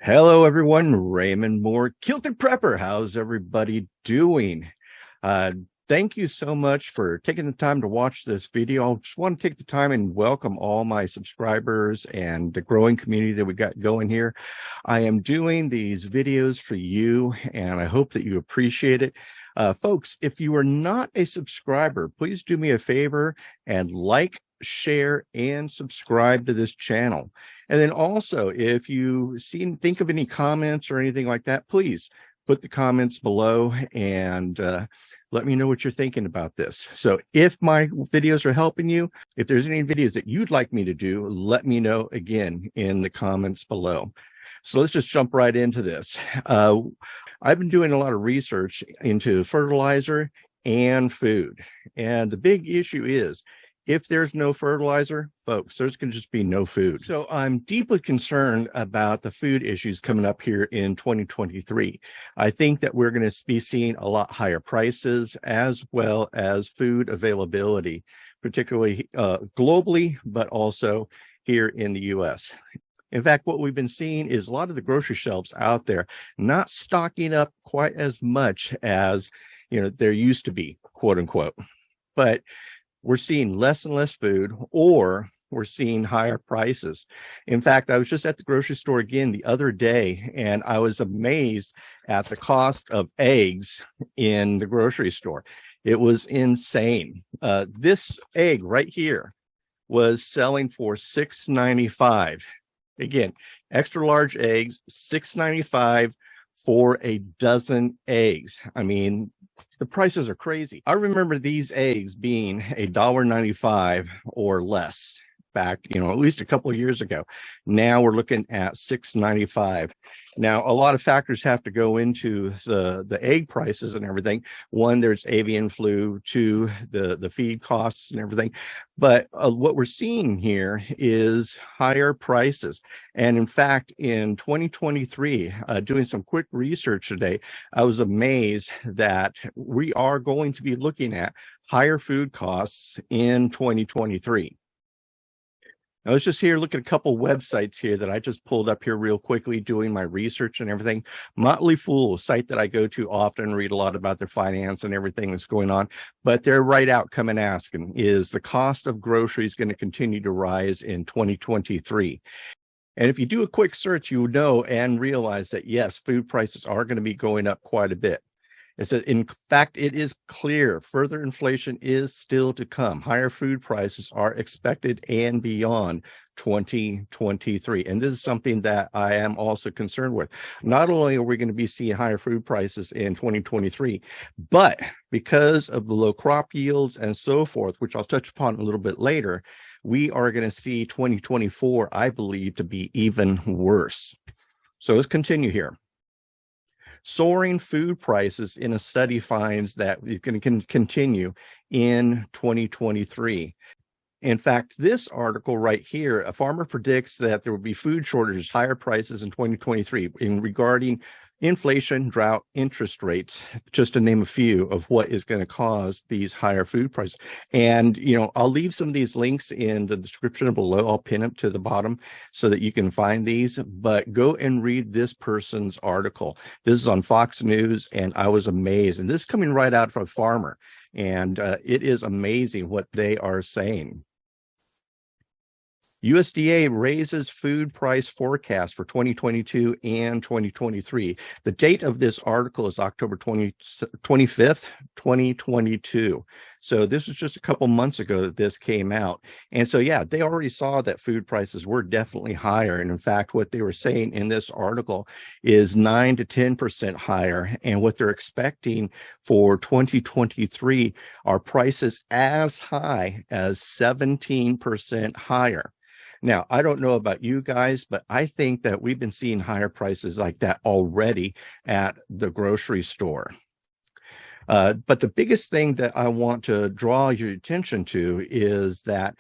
Hello, everyone. Raymond Mhor, Kilted Prepper. How's everybody doing? Uh, Thank you so much for taking the time to watch this video. I just want to take the time and welcome all my subscribers and the growing community that we got going here. I am doing these videos for you, and I hope that you appreciate it. Folks, if you are not a subscriber, please do me a favor and like, share, and subscribe to this channel. And then also, if you think of any comments or anything like that, please put the comments below and let me know what you're thinking about this. So if my videos are helping you, if there's any videos that you'd like me to do, let me know again in the comments below. So let's just jump right into this. I've been doing a lot of research into fertilizer and food. And the big issue is, if there's no fertilizer, folks, there's going to just be no food. So I'm deeply concerned about the food issues coming up here in 2023. I think that we're going to be seeing a lot higher prices as well as food availability, particularly globally, but also here in the U.S. In fact, what we've been seeing is a lot of the grocery shelves out there not stocking up quite as much as, there used to be, quote unquote. But we're seeing less and less food, or we're seeing higher prices. In fact, I was just at the grocery store again the other day, and I was amazed at the cost of eggs in the grocery store. It was insane. This egg right here was selling for $6.95. Again, extra large eggs, $6.95 for a dozen eggs. I mean, the prices are crazy. I remember these eggs being $1.95 or less back, at least a couple of years ago. Now we're looking at $6.95. Now, a lot of factors have to go into the egg prices and everything. One, there's avian flu. Two, the feed costs and everything. But what we're seeing here is higher prices. And in fact, in 2023, doing some quick research today, I was amazed that we are going to be looking at higher food costs in 2023. I was just here looking at a couple websites here that I just pulled up here real quickly, doing my research and everything. Motley Fool, a site that I go to often, read a lot about their finance and everything that's going on. But they're right out coming asking, is the cost of groceries going to continue to rise in 2023? And if you do a quick search, you know and realize that, yes, food prices are going to be going up quite a bit. It says, in fact, it is clear further inflation is still to come. Higher food prices are expected and beyond 2023. And this is something that I am also concerned with. Not only are we going to be seeing higher food prices in 2023, but because of the low crop yields and so forth, which I'll touch upon a little bit later, we are going to see 2024, I believe, to be even worse. So let's continue here. Soaring food prices in a study finds that it can continue in 2023. In fact, this article right here, a farmer predicts that there will be food shortages, higher prices in 2023 regarding inflation, drought, interest rates, just to name a few of what is going to cause these higher food prices. And, I'll leave some of these links in the description below. I'll pin them to the bottom so that you can find these, but go and read this person's article. This is on Fox News, and I was amazed. And this is coming right out from a farmer, and it is amazing what they are saying. USDA raises food price forecast for 2022 and 2023. The date of this article is October 25th, 2022. So this was just a couple months ago that this came out. And so, yeah, they already saw that food prices were definitely higher. And in fact, what they were saying in this article is 9 to 10% higher. And what they're expecting for 2023 are prices as high as 17% higher. Now, I don't know about you guys, but I think that we've been seeing higher prices like that already at the grocery store. But the biggest thing that I want to draw your attention to is that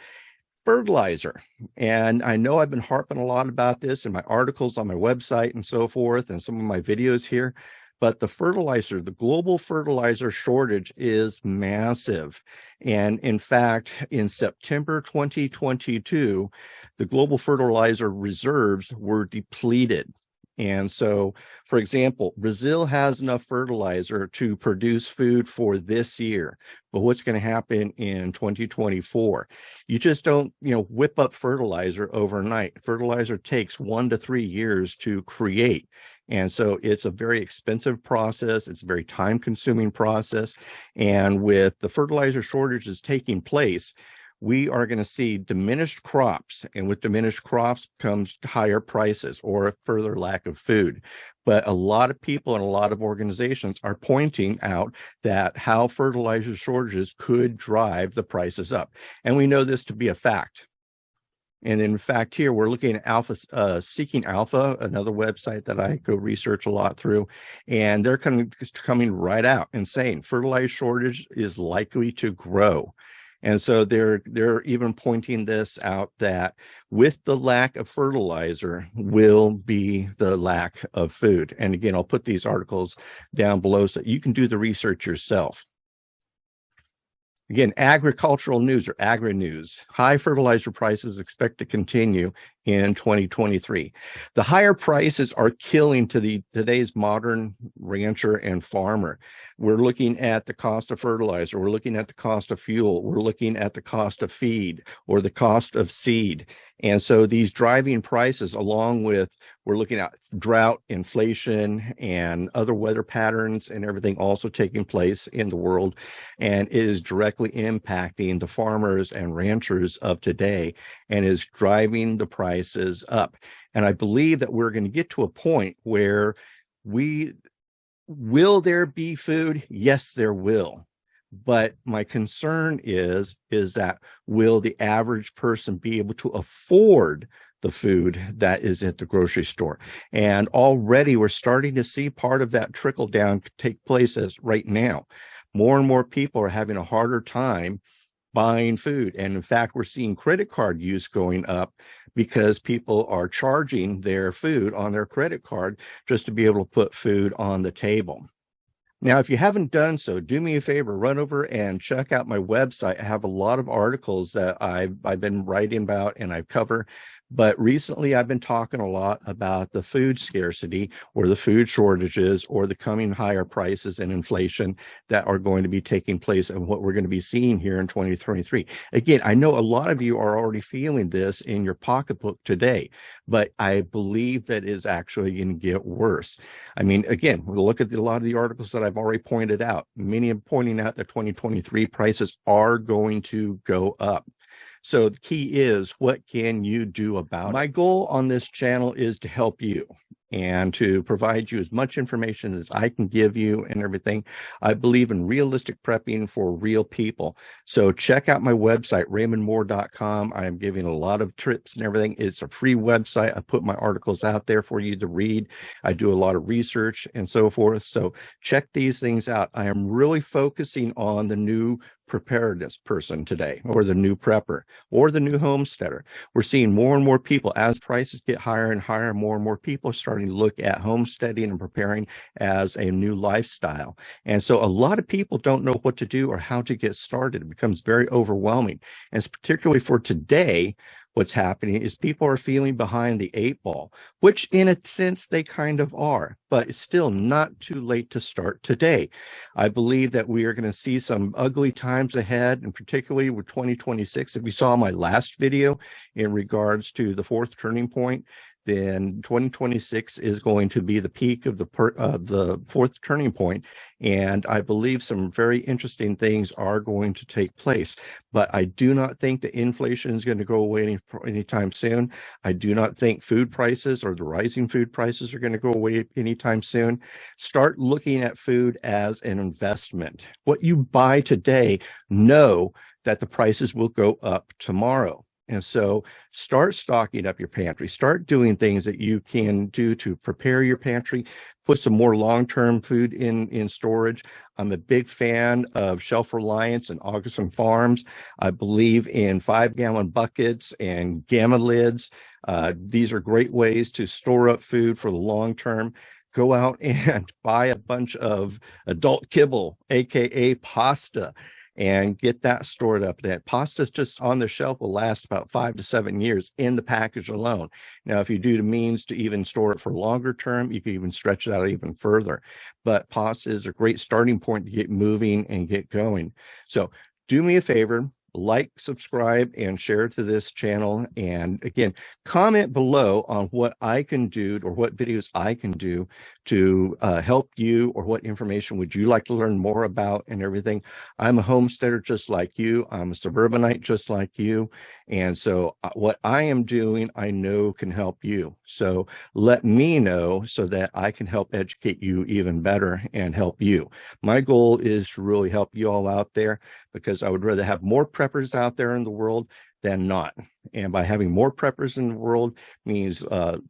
fertilizer. And I know I've been harping a lot about this in my articles on my website and so forth, and some of my videos here. But the fertilizer, the global fertilizer shortage is massive. And in fact, in September 2022, the global fertilizer reserves were depleted. And so, for example, Brazil has enough fertilizer to produce food for this year. But what's going to happen in 2024? You just don't, whip up fertilizer overnight. Fertilizer takes 1 to 3 years to create. And so it's a very expensive process. It's a very time-consuming process. And with the fertilizer shortages taking place, we are going to see diminished crops, and with diminished crops comes higher prices or a further lack of food. But a lot of people and a lot of organizations are pointing out that how fertilizer shortages could drive the prices up. And we know this to be a fact. And in fact, here we're looking at Seeking Alpha, another website that I go research a lot through, and they're coming right out and saying fertilizer shortage is likely to grow. And so they're even pointing this out, that with the lack of fertilizer will be the lack of food. And again, I'll put these articles down below so you can do the research yourself. Again, agricultural news or agri-news. High fertilizer prices expect to continue in 2023. The higher prices are killing today's modern rancher and farmer. We're looking at the cost of fertilizer. We're looking at the cost of fuel. We're looking at the cost of feed or the cost of seed. And so these driving prices, along with, we're looking at drought, inflation, and other weather patterns and everything also taking place in the world. And it is directly impacting the farmers and ranchers of today and is driving the prices up. And I believe that we're going to get to a point where will there be food? Yes, there will. But my concern is that will the average person be able to afford the food that is at the grocery store? And already we're starting to see part of that trickle down take place as right now. More and more people are having a harder time buying food. And in fact, we're seeing credit card use going up because people are charging their food on their credit card just to be able to put food on the table. Now, if you haven't done so, do me a favor, run over and check out my website. I have a lot of articles that I've been writing about and I cover. But recently, I've been talking a lot about the food scarcity or the food shortages or the coming higher prices and inflation that are going to be taking place and what we're going to be seeing here in 2023. Again, I know a lot of you are already feeling this in your pocketbook today, but I believe that is actually going to get worse. I mean, again, we'll look at a lot of the articles that I've already pointed out. Many are pointing out that 2023 prices are going to go up. So the key is, what can you do about it? My goal on this channel is to help you and to provide you as much information as I can give you and everything. I believe in realistic prepping for real people. So check out my website, RaymondMhor.com. I am giving a lot of tips and everything. It's a free website. I put my articles out there for you to read. I do a lot of research and so forth. So check these things out. I am really focusing on the new preparedness person today, or the new prepper, or the new homesteader. We're seeing more and more people, as prices get higher and higher, more and more people are starting to look at homesteading and preparing as a new lifestyle. And so a lot of people don't know what to do or how to get started. It becomes very overwhelming. And it's particularly for today, what's happening is people are feeling behind the 8 ball, which in a sense they kind of are, but it's still not too late to start today. I believe that we are going to see some ugly times ahead, and particularly with 2026. If you saw my last video in regards to the 4th turning point, then 2026 is going to be the peak of the 4th turning point. And I believe some very interesting things are going to take place. But I do not think that inflation is going to go away anytime soon. I do not think food prices or the rising food prices are going to go away anytime soon. Start looking at food as an investment. What you buy today, know that the prices will go up tomorrow. And so start stocking up your pantry. Start doing things that you can do to prepare your pantry. Put some more long-term food in storage. I'm a big fan of Shelf Reliance and Augustin Farms. I believe in 5-gallon buckets and gamma lids. These are great ways to store up food for the long term. Go out and buy a bunch of adult kibble, aka pasta, and get that stored up. That pasta's just on the shelf will last about 5 to 7 years in the package alone. Now, if you do the means to even store it for longer term, you can even stretch it out even further. But pasta is a great starting point to get moving and get going. So do me a favor, like, subscribe, and share to this channel. And again, comment below on what I can do or what videos I can do to help you, or what information would you like to learn more about and everything. I'm a homesteader just like you. I'm a suburbanite just like you. And so what I am doing, I know can help you. So let me know so that I can help educate you even better and help you. My goal is to really help you all out there, because I would rather have more preppers out there in the world than not. And by having more preppers in the world means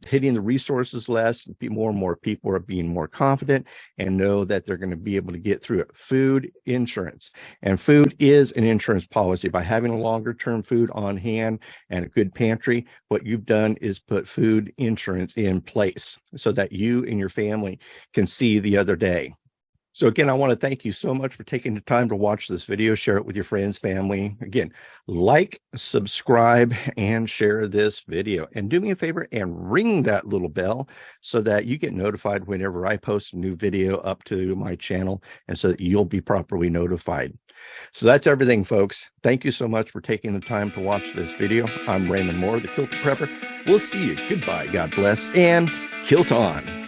hitting the resources less. More and more people are being more confident and know that they're going to be able to get through it. Food insurance. And food is an insurance policy. By having a longer term food on hand and a good pantry, what you've done is put food insurance in place so that you and your family can see the other day. So again, I want to thank you so much for taking the time to watch this video. Share it with your friends, family. Again, like, subscribe, and share this video. And do me a favor and ring that little bell so that you get notified whenever I post a new video up to my channel, and so that you'll be properly notified. So that's everything, folks. Thank you so much for taking the time to watch this video. I'm Raymond Mhor, the Kilted Prepper. We'll see you. Goodbye. God bless, and kilt on.